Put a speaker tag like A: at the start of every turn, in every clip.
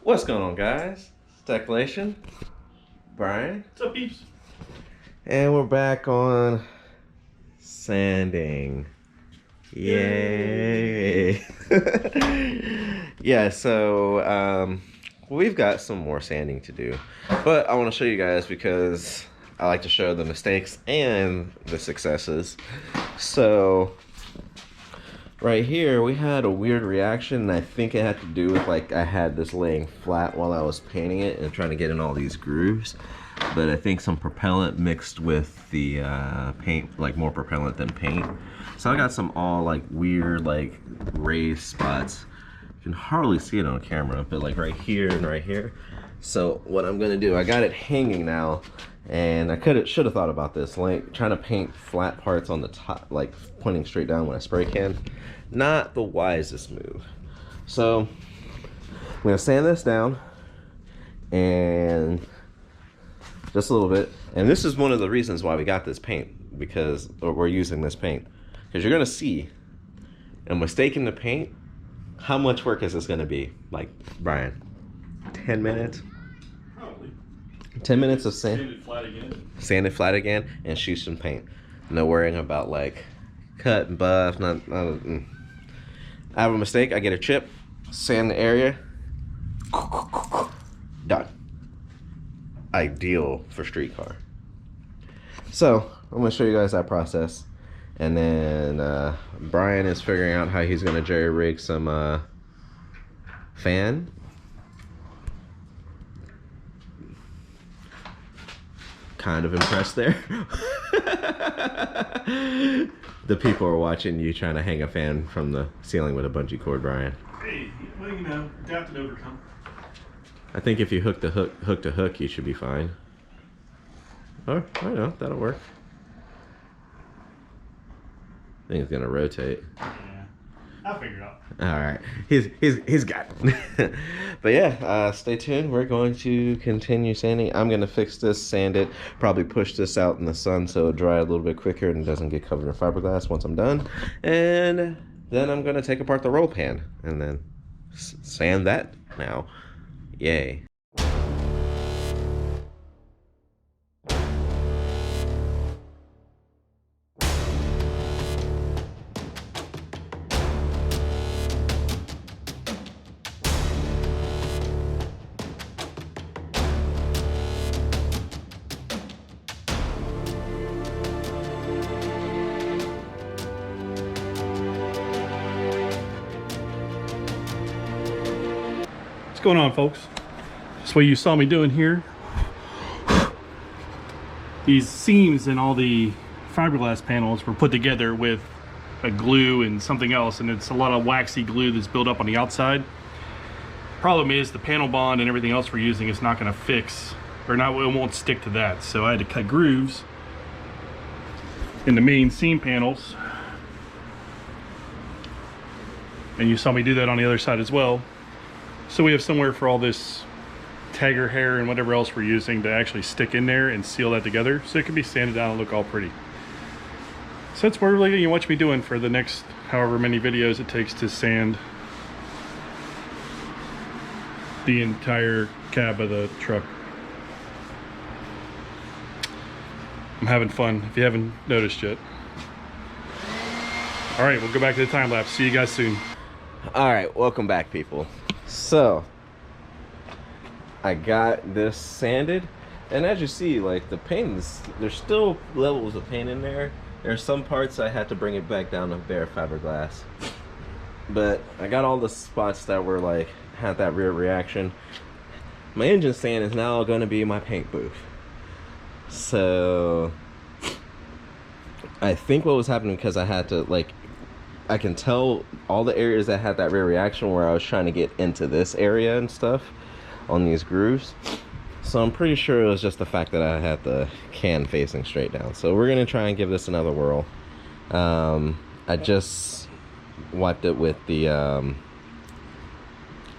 A: What's going on, guys? It's Decelation, Brian.
B: What's up, peeps?
A: And we're back on sanding. Yay! Yeah, so we've got some more sanding to do, but I want to show you guys because I like to show the mistakes and the successes. So right here we had a weird reaction, and I think it had to do with, like, I had this laying flat while I was painting it and trying to get in all these grooves, but I think some propellant mixed with the paint, like more propellant than paint. So I got some all like weird like raised spots. You can hardly see it on camera, but like right here and right here. So what I'm gonna do, I got it hanging now, and I should have thought about this, like trying to paint flat parts on the top, like pointing straight down when I spray can. Not the wisest move. So I'm gonna sand this down and just a little bit. And this is one of the reasons why we got this paint, because we're using this paint, because you're gonna see a mistake in the paint. How much work is this gonna be? Like, Brian, 10 minutes?
B: Probably.
A: 10 minutes of sand.
B: Sand it flat again.
A: Sand it flat again and shoot some paint. No worrying about like cut and buff. I have a mistake, I get a chip, sand the area, done. Ideal for street car. So I'm gonna show you guys that process, and then Brian is figuring out how he's gonna jerry rig some fan. Kind of impressed there. The people are watching you trying to hang a fan from the ceiling with a bungee cord, Brian.
B: Hey, well, you know, adapt and overcome.
A: I think if you hook to hook, you should be fine. Oh, I know, that'll work. I think it's gonna rotate.
B: Yeah, I'll figure it out.
A: All right, he's got it. But yeah, stay tuned. We're going to continue sanding. I'm gonna fix this, sand it, probably push this out in the sun so it'll dry a little bit quicker and it doesn't get covered in fiberglass once I'm done. And then I'm gonna take apart the roll pan and then sand that now. Yay.
B: What's going on, folks? Just what you saw me doing here. These seams in all the fiberglass panels were put together with a glue and something else, and it's a lot of waxy glue that's built up on the outside. Problem is the panel bond and everything else we're using is not going to fix, or not, it won't stick to that. So I had to cut grooves in the main seam panels, and you saw me do that on the other side as well. So we have somewhere for all this tiger hair and whatever else we're using to actually stick in there and seal that together so it can be sanded down and look all pretty. So that's what really you watch me doing for the next however many videos it takes to sand the entire cab of the truck. I'm having fun if you haven't noticed yet. All right, we'll go back to the time lapse. See you guys soon.
A: All right, welcome back, people. So I got this sanded, and as you see, like, the paint is, there's still levels of paint in there. There's some parts I had to bring it back down to bare fiberglass, but I got all the spots that were like had that rear reaction. My engine stand is now going to be my paint booth. So I think what was happening, because I had to, like, I can tell all the areas that had that rear reaction where I was trying to get into this area and stuff on these grooves. So I'm pretty sure it was just the fact that I had the can facing straight down. So we're gonna try and give this another whirl. I just wiped it with the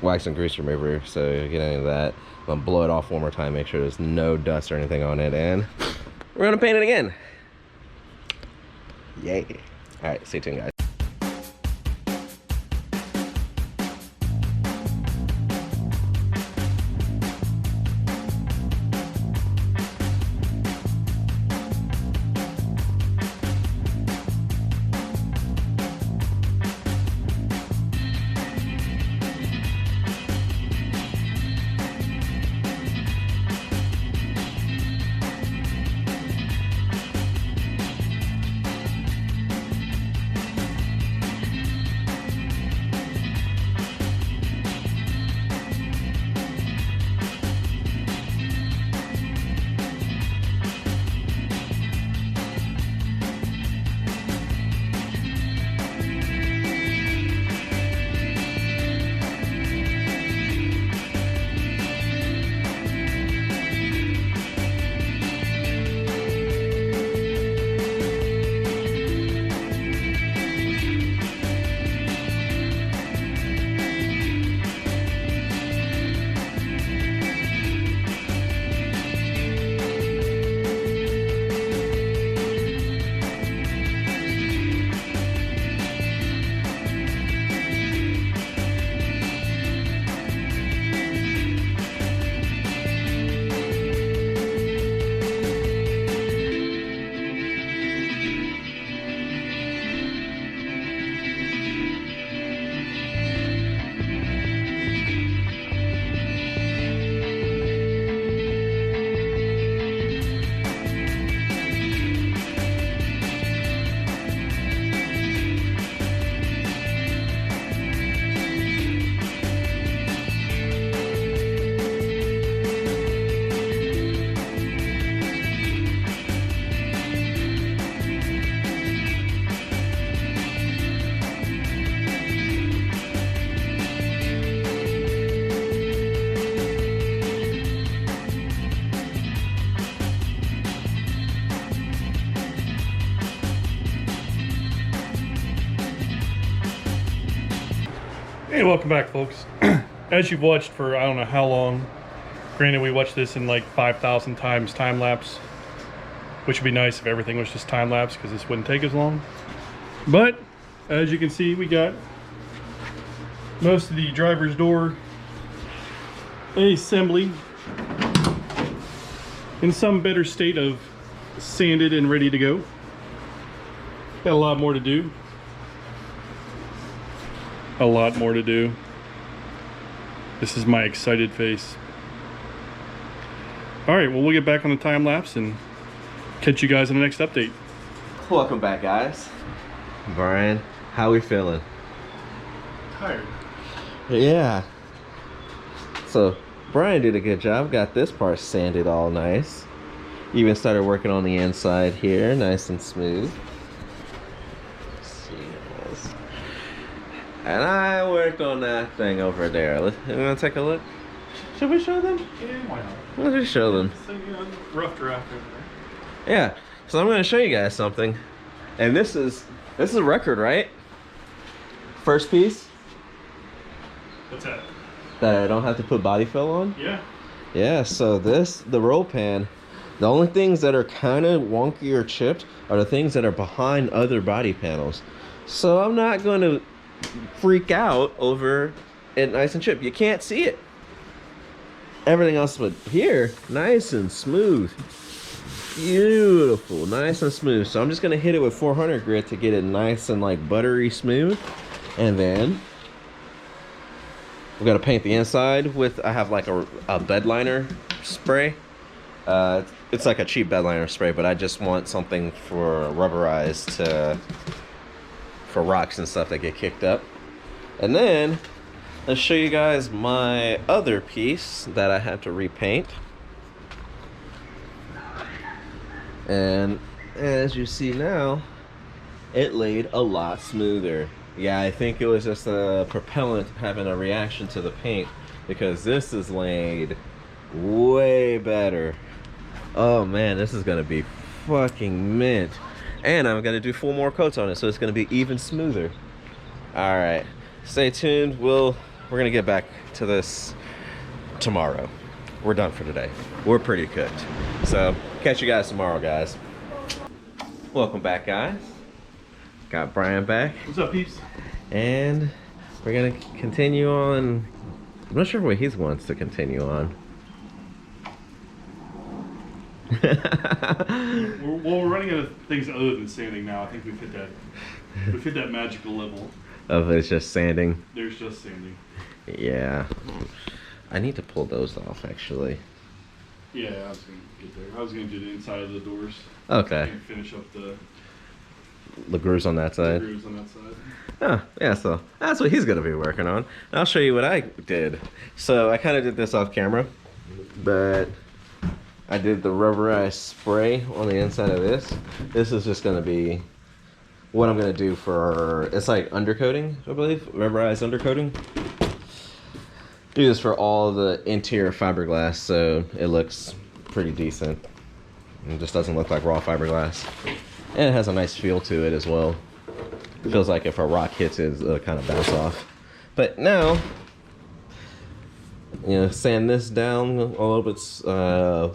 A: wax and grease remover, so get into that. I'm gonna blow it off one more time, make sure there's no dust or anything on it, and we're gonna paint it again. Yay. All right, stay tuned, guys.
B: Hey, welcome back, folks. As you've watched for I don't know how long, granted we watched this in like 5,000 times time lapse, which would be nice if everything was just time lapse because this wouldn't take as long. But as you can see, we got most of the driver's door assembly in some better state of sanded and ready to go. Got a lot more to do. A lot more to do. This is my excited face. All right, well, we'll get back on the time lapse and catch you guys in the next update.
A: Welcome back, guys. Brian, how we feeling?
B: Tired.
A: Yeah. So Brian did a good job. Got this part sanded all nice. Even started working on the inside here, nice and smooth. And I worked on that thing over there. You want to take a look? Should we show them?
B: Yeah, why not?
A: Let's just show them.
B: So, you know, rough draft over there.
A: Yeah. So I'm going to show you guys something. And this is a record, right? First piece
B: What's that?
A: that I don't have to put body fill on.
B: Yeah.
A: Yeah. So the roll pan. The only things that are kind of wonky or chipped are the things that are behind other body panels. So I'm not going to freak out over it nice and chipped. You can't see it. Everything else but here, nice and smooth. Beautiful, nice and smooth. So I'm just gonna hit it with 400 grit to get it nice and like buttery smooth. And then we're gonna paint the inside with, I have like a bed liner spray. It's like a cheap bed liner spray, but I just want something for rubberized for rocks and stuff that get kicked up. And then let's show you guys my other piece that I had to repaint. And as you see now, it laid a lot smoother. Yeah, I think it was just the propellant having a reaction to the paint, because this is laid way better. Oh man, this is gonna be fucking mint. And I'm gonna do 4 more coats on it, so it's gonna be even smoother. All right, stay tuned. We're gonna get back to this tomorrow. We're done for today. We're pretty cooked. So catch you guys tomorrow, guys. Welcome back, guys. got Brian back,
B: What's up, peeps?
A: and we're gonna continue on. I'm not sure what he wants to continue on.
B: We're running out of things other than sanding now. I think we've hit that magical level.
A: Of it's just sanding.
B: There's just sanding.
A: Yeah. I need to pull those off actually.
B: Yeah, I was gonna get there. I was gonna do the inside of the doors.
A: Okay.
B: And finish up
A: The grooves on that side.
B: grooves on that side.
A: Oh, yeah, so that's what he's gonna be working on. I'll show you what I did. So I kind of did this off camera, but I did the rubberized spray on the inside of this. This is just gonna be what I'm gonna do for, it's like undercoating, I believe, rubberized undercoating. Do this for all the interior fiberglass so it looks pretty decent. It just doesn't look like raw fiberglass. And it has a nice feel to it as well. It feels like if a rock hits it, it'll kind of bounce off. But now, sand this down a little bit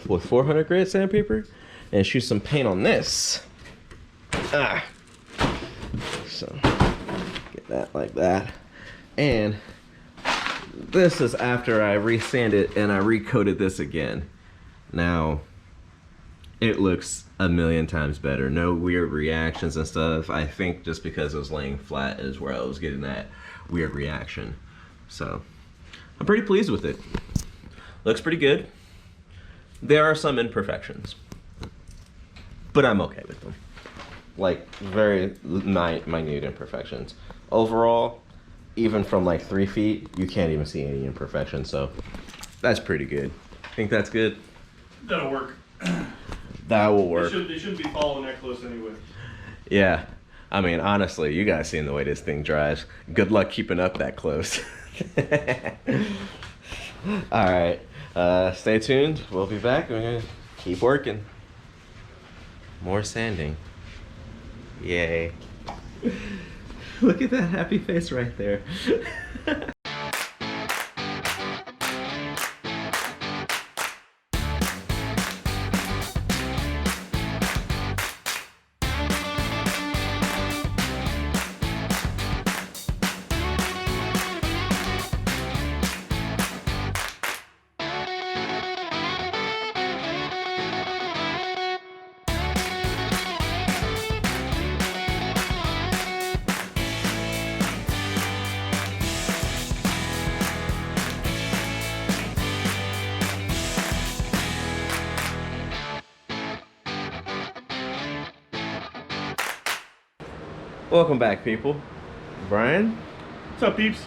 A: with 400 grit sandpaper and shoot some paint on this. So, get that like that. And this is after I resanded and I recoated this again. Now, it looks a million times better. No weird reactions and stuff. I think just because it was laying flat is where I was getting that weird reaction. So, I'm pretty pleased with it. Looks pretty good. There are some imperfections, but I'm okay with them. Like, very minute imperfections. Overall, even from like 3 feet, you can't even see any imperfections, so that's pretty good. Think that's good?
B: That'll work.
A: That will work.
B: They shouldn't be following that close anyway.
A: Yeah. I mean, honestly, you guys seen the way this thing drives. Good luck keeping up that close. Alright. Stay tuned. We'll be back. We're going to keep working. More sanding. Yay. Look at that happy face right there. Welcome back, people. Brian,
B: What's up, peeps?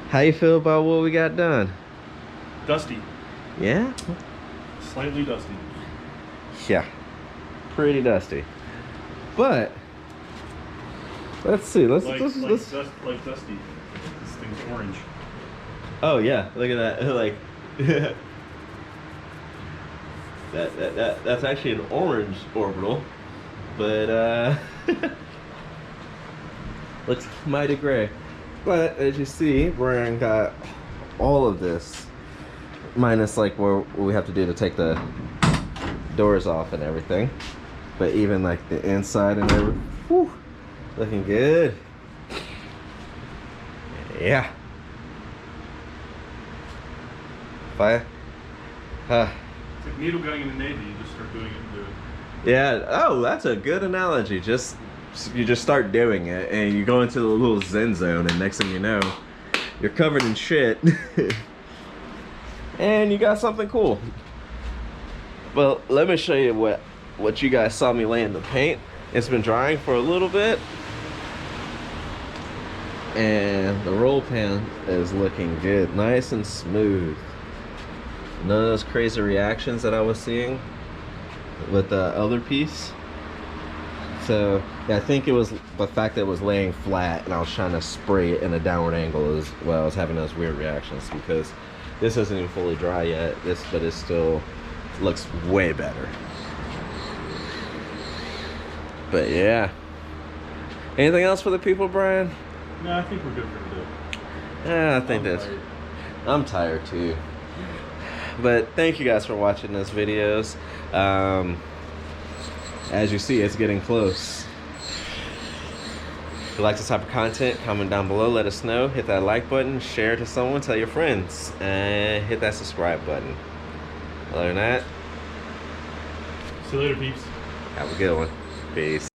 A: how you feel about what we got done?
B: Dusty.
A: Yeah?
B: Slightly dusty.
A: Yeah. Pretty dusty. But let's see. Let's
B: Like dusty. This thing's orange.
A: Oh yeah, look at that. Like that's actually an orange orbital. But looks mighty gray. But as you see, Brian got all of this, minus like where we have to do to take the doors off and everything. But even like the inside and everything, whew, looking good. Yeah. Fire.
B: It's like needle gunning in the Navy. You just start doing it and do it.
A: Yeah. Oh, that's a good analogy. You just start doing it, and you go into the little zen zone, and next thing you know, you're covered in shit, and you got something cool. Well, let me show you what you guys saw me lay in the paint. It's been drying for a little bit, and the roll pan is looking good, nice and smooth. None of those crazy reactions that I was seeing with the other piece. So yeah, I think it was the fact that it was laying flat and I was trying to spray it in a downward angle as well. I was having those weird reactions because this isn't even fully dry yet. But it still looks way better. But yeah. Anything else for the people, Brian?
B: No, I think we're good for today.
A: Yeah, I think I'm tired too. But thank you guys for watching this videos. As you see, it's getting close. If you like this type of content, comment down below, let us know. Hit that like button, share it to someone, tell your friends, and hit that subscribe button. Other than that,
B: See you later, peeps.
A: have a good one. Peace.